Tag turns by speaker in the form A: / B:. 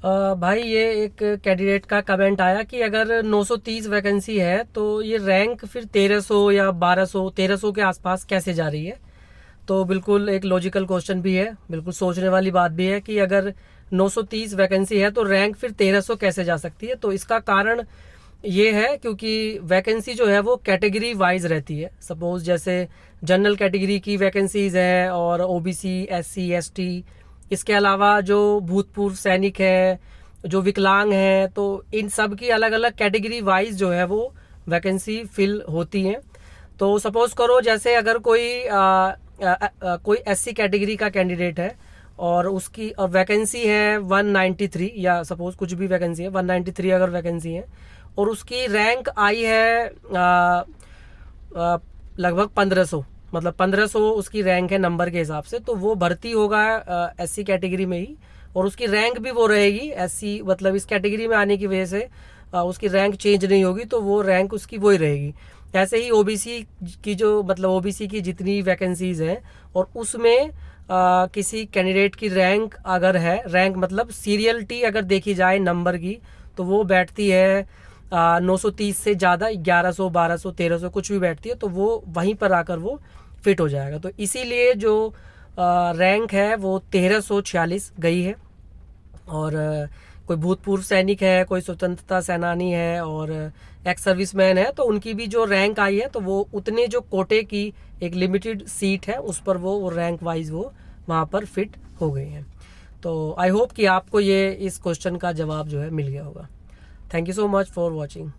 A: भाई ये एक कैंडिडेट का कमेंट आया कि अगर 930 वैकेंसी है तो ये रैंक फिर 1300 या 1200 1300 के आसपास कैसे जा रही है। तो बिल्कुल एक लॉजिकल क्वेश्चन भी है, बिल्कुल सोचने वाली बात भी है कि अगर 930 वैकेंसी है तो रैंक फिर 1300 कैसे जा सकती है। तो इसका कारण ये है क्योंकि वैकेंसी जो है वो कैटेगरी वाइज रहती है। सपोज जैसे जनरल कैटेगरी की वैकेंसीज है और ओबीसी एससी एसटी, इसके अलावा जो भूतपूर्व सैनिक है, जो विकलांग हैं, तो इन सब की अलग अलग कैटेगरी वाइज जो है वो वैकेंसी फिल होती हैं। तो सपोज करो जैसे अगर कोई एससी कैटेगरी का कैंडिडेट है और उसकी वैकेंसी है 193, या सपोज कुछ भी वैकेंसी है 193 अगर वैकेंसी है और उसकी रैंक आई है लगभग 1500, मतलब 1500 उसकी रैंक है नंबर के हिसाब से, तो वो भर्ती होगा एससी कैटेगरी में ही और उसकी रैंक भी वो रहेगी एससी, मतलब इस कैटेगरी में आने की वजह से उसकी रैंक चेंज नहीं होगी, तो वो रैंक उसकी वही रहेगी। ऐसे ही ओबीसी की जो मतलब ओबीसी की जितनी वैकेंसीज हैं और उसमें किसी कैंडिडेट की रैंक अगर है, रैंक मतलब सीरियलिटी अगर देखी जाए नंबर की, तो वो बैठती है 930 से ज़्यादा 1100 1200 1300 कुछ भी बैठती है, तो वो वहीं पर आकर वो फिट हो जाएगा। तो इसीलिए जो रैंक है वो 1346 गई है। और कोई भूतपूर्व सैनिक है, कोई स्वतंत्रता सेनानी है और एक्स सर्विसमैन है, तो उनकी भी जो रैंक आई है तो वो उतने जो कोटे की एक लिमिटेड सीट है उस पर वो रैंक वाइज वो वहाँ पर फिट हो गई हैं। तो आई होप कि आपको ये इस क्वेश्चन का जवाब जो है मिल गया होगा। Thank you so much for watching.